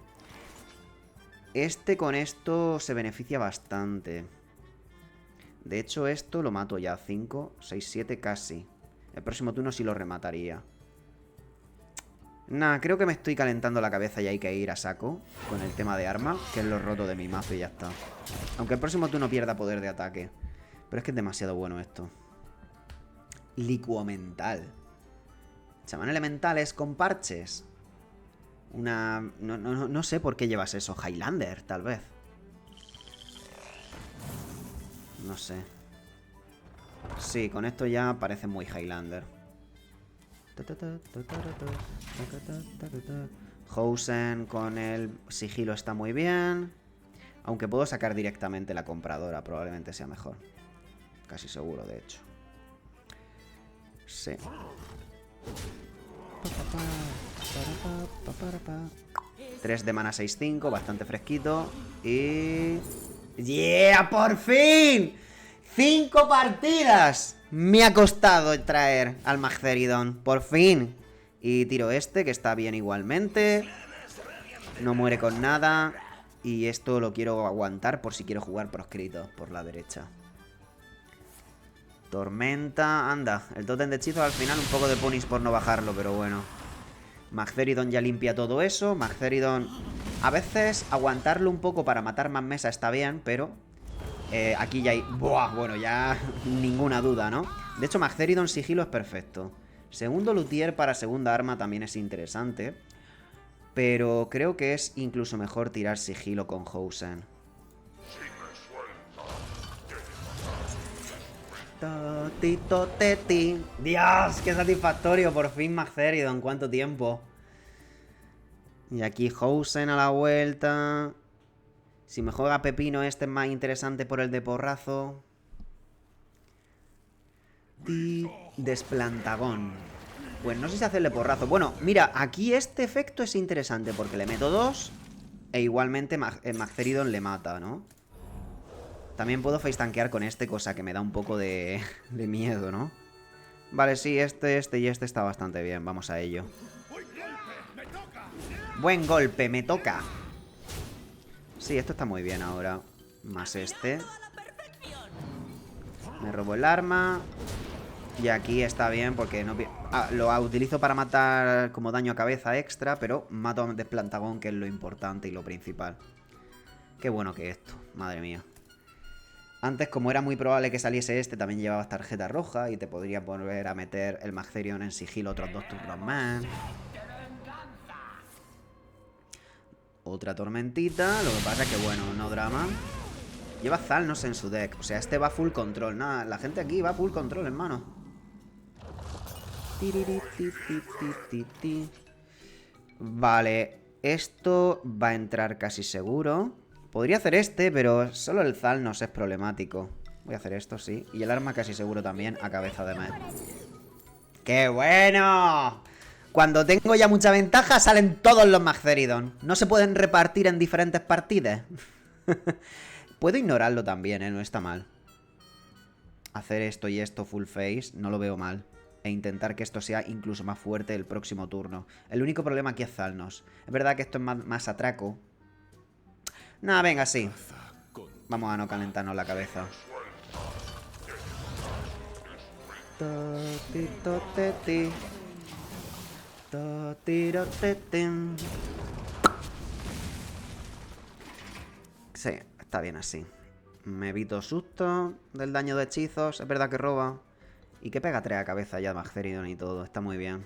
Este con esto se beneficia bastante. De hecho, esto lo mato ya. 5, 6, 7 casi. El próximo turno sí lo remataría. Nah, creo que me estoy calentando la cabeza y hay que ir a saco con el tema de arma, que es lo roto de mi mazo y ya está. Aunque el próximo turno pierda poder de ataque. Pero es que es demasiado bueno esto. Licuo mental. Chamán elementales con parches. No sé por qué llevas eso. Highlander, tal vez. No sé. Sí, con esto ya parece muy Highlander. Housen con el sigilo está muy bien. Aunque puedo sacar directamente la compradora. Probablemente sea mejor. Casi seguro, de hecho. Sí. 3 de mana 6-5, bastante fresquito. Y... ¡Yeah! ¡Por fin! 5 partidas. Me ha costado traer al Magtheridon. Por fin. Y tiro este, que está bien igualmente. No muere con nada. Y esto lo quiero aguantar por si quiero jugar proscrito por la derecha. Tormenta, anda. El tótem de hechizos al final un poco de punish por no bajarlo, pero bueno. Magtheridon ya limpia todo eso. Magtheridon, a veces aguantarlo un poco para matar más mesa está bien, pero aquí ya hay... ¡Buah! Bueno, ya ninguna duda, ¿no? De hecho, Magtheridon sigilo es perfecto. Segundo luthier para segunda arma también es interesante. Pero creo que es incluso mejor tirar sigilo con Housen. Dios, qué satisfactorio. Por fin Magtheridon, ¿cuánto tiempo? Y aquí Housen a la vuelta. Si me juega Pepino, este es más interesante por el de porrazo. Desplantagón. Pues no sé si hacerle porrazo. Bueno, mira, aquí este efecto es interesante porque le meto 2 e igualmente Magtheridon le mata, ¿no? También puedo facetanquear con este, cosa que me da un poco de miedo, ¿no? Vale, sí, este y este está bastante bien. Vamos a ello. Buen golpe, me toca. Sí, esto está muy bien ahora. Más este. Me robo el arma. Y aquí está bien porque no... lo utilizo para matar como daño a cabeza extra, pero mato a Desplantagón, que es lo importante y lo principal. Qué bueno que esto, madre mía. Antes, como era muy probable que saliese este, también llevabas tarjeta roja y te podría volver a meter el Magtherion en sigilo otros 2 turnos más. Otra tormentita, lo que pasa es que, bueno, no drama. Lleva Zalnos en su deck, o sea, este va full control. Nada, la gente aquí va full control, hermano. Vale, esto va a entrar casi seguro. Podría hacer este, pero solo el Zalnos es problemático. Voy a hacer esto, sí. Y el arma casi seguro también a cabeza de mes. ¡Qué bueno! Cuando tengo ya mucha ventaja salen todos los Magtheridon. No se pueden repartir en diferentes partidas. Puedo ignorarlo también, no está mal. Hacer esto y esto full face no lo veo mal. E intentar que esto sea incluso más fuerte el próximo turno. El único problema aquí es Zalnos. Es verdad que esto es más atraco. Nah, venga, sí. Vamos a no calentarnos la cabeza. Sí, está bien así. Me evito susto del daño de hechizos. Es verdad que roba. Y que pega 3 a cabeza ya Magtheridon y todo. Está muy bien.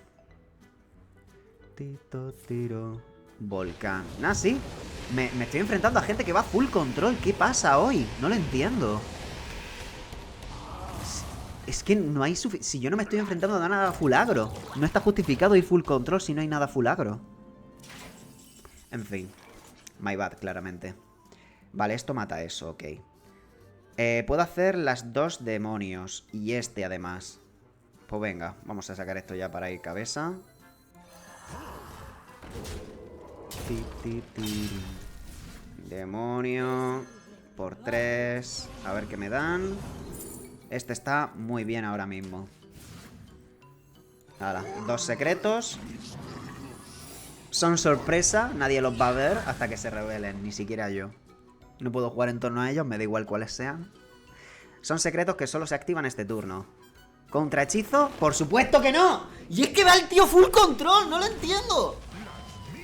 Volcán. Nah, sí. Me estoy enfrentando a gente que va full control. ¿Qué pasa hoy? No lo entiendo. Es que no hay suficiente... Si yo no me estoy enfrentando a nada full agro. No está justificado ir full control si no hay nada full agro. En fin. My bad, claramente. Vale, esto mata eso, ok. Puedo hacer las 2 demonios. Y este además. Pues venga, vamos a sacar esto ya para ir cabeza. Demonio. Por 3. A ver qué me dan. Este está muy bien ahora mismo. Ahora, 2 secretos. Son sorpresa, nadie los va a ver hasta que se revelen, ni siquiera yo. No puedo jugar en torno a ellos, me da igual cuáles sean. Son secretos que solo se activan este turno. ¿Contrahechizo? ¡Por supuesto que no! Y es que va el tío full control, no lo entiendo.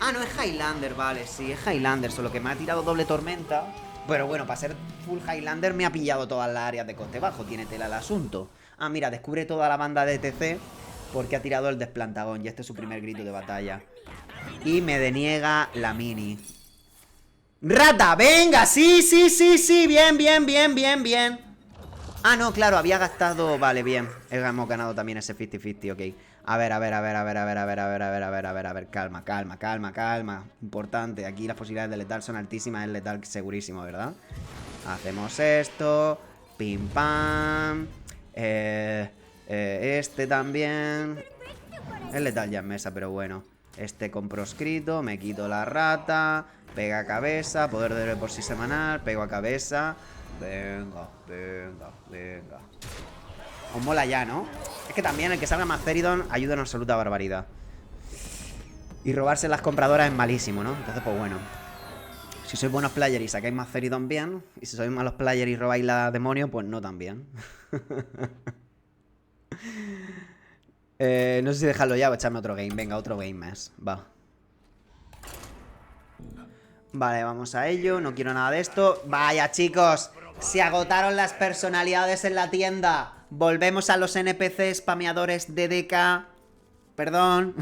Ah, no, es Highlander, vale, sí, es Highlander, solo que me ha tirado doble tormenta. Pero bueno, para ser full Highlander me ha pillado todas las áreas de coste bajo, tiene tela el asunto. Ah, mira, descubre toda la banda de TC porque ha tirado el desplantagón y este es su primer grito de batalla. Y me deniega la mini. ¡Rata! ¡Venga! ¡Sí, sí, sí, sí! ¡Bien, bien, bien, bien, bien! Ah, no, claro, había gastado... Vale, bien. Hemos ganado también ese 50-50, ok. A ver, calma, calma, calma, calma. Importante, aquí las posibilidades de letal son altísimas, es letal segurísimo, ¿verdad? Hacemos esto. Pim, pam. Este también. Es letal ya en mesa, pero bueno. Este con proscrito, me quito la rata. Pega a cabeza, poder de por sí semanal. Pego a cabeza. Venga, venga, venga. Os mola ya, ¿no? Es que también el que salga Maceridon ayuda en absoluta barbaridad. Y robarse las compradoras es malísimo, ¿no? Entonces, pues bueno. Si sois buenos players y sacáis Maceridon bien. Y si sois malos players y robáis la demonio, pues no tan bien. No sé si dejarlo ya o echarme otro game. Venga, otro game más. Va. Vale, vamos a ello. No quiero nada de esto. Vaya, chicos. Se agotaron las personalidades en la tienda. Volvemos a los NPC spameadores de DK. Perdón.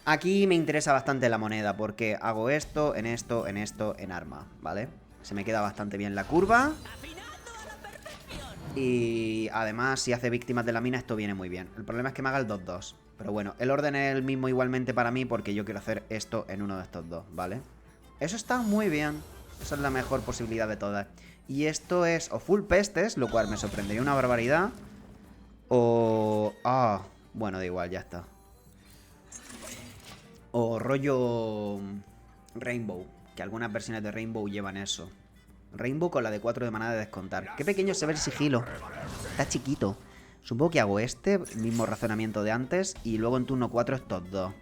Aquí me interesa bastante la moneda porque hago esto, en arma, ¿vale? Se me queda bastante bien la curva. Y además, si hace víctimas de la mina, esto viene muy bien. El problema es que me haga el 2-2. Pero bueno, el orden es el mismo igualmente para mí porque yo quiero hacer esto en uno de estos dos, ¿vale? Eso está muy bien. Esa es la mejor posibilidad de todas. Y esto es o full pestes, lo cual me sorprendería una barbaridad. O... Ah, bueno, da igual, ya está. O rollo Rainbow, que algunas versiones de Rainbow llevan eso. Rainbow con la de 4 de maná de descontar. Qué pequeño se ve el sigilo. Está chiquito. Supongo que hago este, mismo razonamiento de antes, y luego en turno 4 estos dos.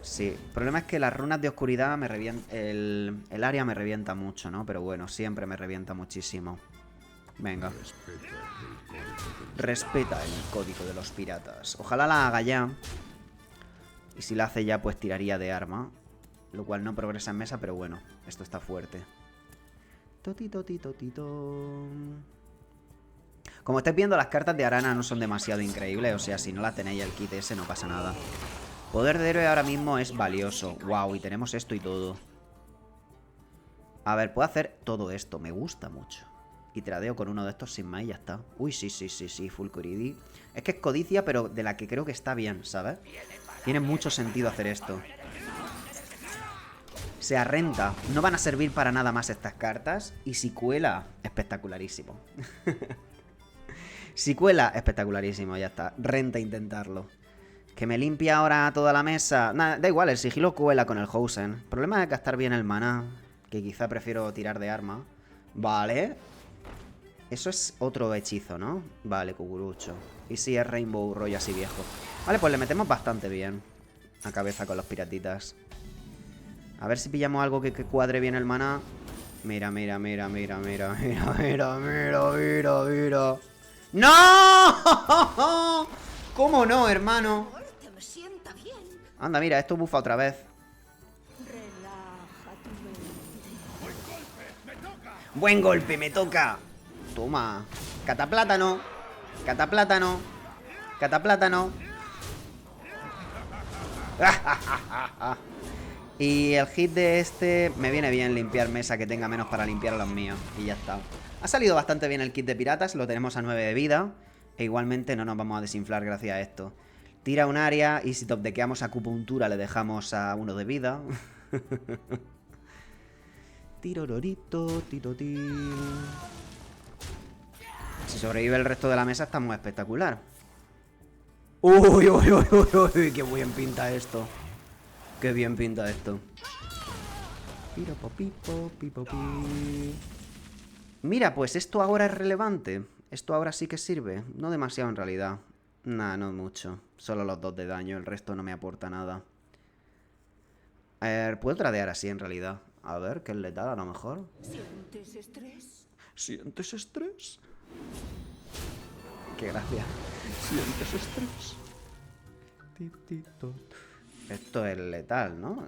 Sí, el problema es que las runas de oscuridad me revientan. El área me revienta mucho, ¿no? Pero bueno, siempre me revienta muchísimo. Venga. Respeta el código de los piratas. Ojalá la haga ya. Y si la hace ya, pues tiraría de arma. Lo cual no progresa en mesa, pero bueno, esto está fuerte. Totito, tito, tito. Como estáis viendo, las cartas de Arana no son demasiado increíbles. O sea, si no las tenéis el kit ese, no pasa nada. Poder de héroe ahora mismo es valioso. Wow, y tenemos esto y todo. A ver, puedo hacer todo esto. Me gusta mucho. Y tradeo con uno de estos sin más y ya está. Uy, sí, sí, sí, sí, full Coridi. Es que es codicia, pero de la que creo que está bien, ¿sabes? Tiene mucho sentido hacer esto. Se arrenta. No van a servir para nada más estas cartas. Y si cuela, espectacularísimo. Si cuela, espectacularísimo, ya está. Renta intentarlo. Que me limpia ahora toda la mesa. Nada, da igual, el sigilo cuela con el Hosen. El problema es gastar bien el maná. Que quizá prefiero tirar de arma. Vale. Eso es otro hechizo, ¿no? Vale, cucurucho. Y si es Rainbow rollo así viejo. Vale, pues le metemos bastante bien a cabeza con los piratitas. A ver si pillamos algo que cuadre bien el maná. Mira, mira, mira, mira, mira, mira, mira, mira, mira, mira. ¡No! ¿Cómo no, hermano? Anda, mira, esto bufa otra vez. Buen golpe, me toca. Toma. Cataplátano. Cataplátano. Cataplátano. Y el hit de este me viene bien limpiar mesa que tenga menos para limpiar a los míos. Y ya está. Ha salido bastante bien el kit de piratas. Lo tenemos a 9 de vida. E igualmente no nos vamos a desinflar gracias a esto. Tira un área y si topdequeamos acupuntura le dejamos a 1 de vida. Tirororito, tirotí. Si sobrevive el resto de la mesa estamos espectacular. Uy, uy, uy, uy, uy, qué bien pinta esto. Qué bien pinta esto. Mira, pues esto ahora es relevante. Esto ahora sí que sirve. No demasiado en realidad. Nah, no mucho. Solo los 2 de daño. El resto no me aporta nada. A ver, puedo tradear así en realidad. A ver, ¿qué es letal a lo mejor? ¿Sientes estrés? ¿Sientes estrés? Qué gracia. ¿Sientes estrés? Esto es letal, ¿no?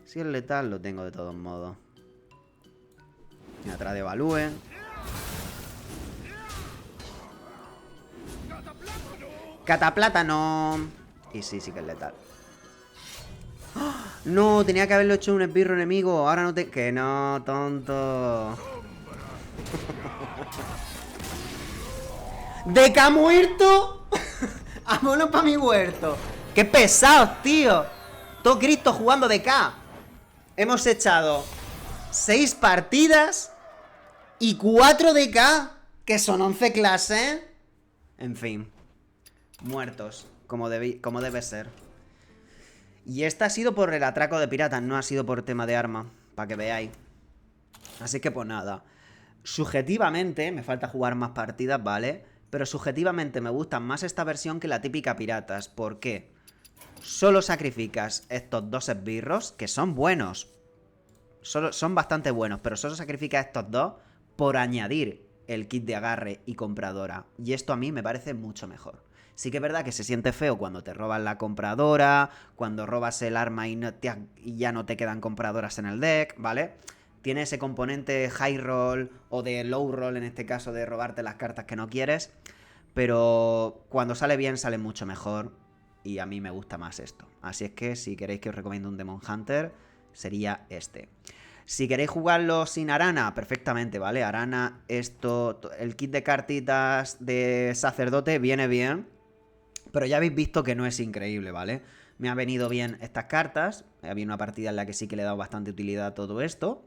Si es letal, lo tengo de todos modos. Y atrás de Value. ¡Cataplátano! Y sí, sí que es letal. ¡Oh! No, tenía que haberlo hecho un esbirro enemigo. Ahora no te... Que no, tonto. ¡DK muerto! ¡Vámonos para mi huerto! ¡Qué pesados, tío! Todo Cristo jugando DK. Hemos echado 6 partidas y 4 DK, que son 11 clases. En fin. Muertos, como debe ser. Y esta ha sido por el atraco de piratas, no ha sido por tema de arma, para que veáis. Así que pues nada. Subjetivamente, me falta jugar más partidas, ¿vale? Pero subjetivamente me gusta más esta versión que la típica piratas. ¿Por qué? Solo sacrificas estos 2 esbirros, que son buenos. Son bastante buenos, pero solo sacrificas estos 2 por añadir el kit de agarre y compradora. Y esto a mí me parece mucho mejor. Sí que es verdad que se siente feo cuando te roban la compradora, cuando robas el arma y ya no te quedan compradoras en el deck, ¿vale? Tiene ese componente high roll o de low roll, en este caso de robarte las cartas que no quieres. Pero cuando sale bien, sale mucho mejor. Y a mí me gusta más esto. Así es que si queréis que os recomiendo un Demon Hunter, sería este. Si queréis jugarlo sin Arana, perfectamente, ¿vale? Arana, esto, el kit de cartitas de sacerdote viene bien. Pero ya habéis visto que no es increíble, ¿vale? Me ha venido bien estas cartas. Había una partida en la que sí que le he dado bastante utilidad a todo esto.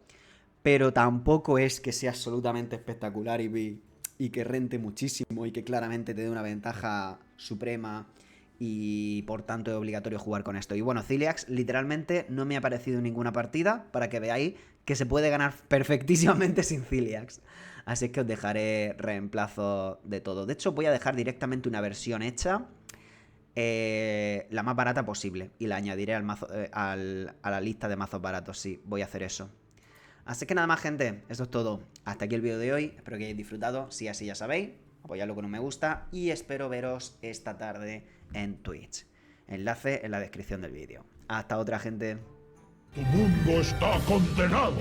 Pero tampoco es que sea absolutamente espectacular y que rente muchísimo y que claramente te dé una ventaja suprema y por tanto es obligatorio jugar con esto. Y bueno, Ciliax literalmente no me ha aparecido en ninguna partida para que veáis que se puede ganar perfectísimamente sin Ciliax. Así es que os dejaré reemplazo de todo. De hecho, voy a dejar directamente una versión hecha, la más barata posible, y la añadiré al mazo, a la lista de mazos baratos. Sí, voy a hacer eso. Así que nada más, gente, eso es todo. Hasta aquí el vídeo de hoy, espero que hayáis disfrutado. Si así ya sabéis, apoyadlo con un me gusta y espero veros esta tarde en Twitch. Enlace en la descripción del vídeo. Hasta otra, gente. Tu mundo está condenado.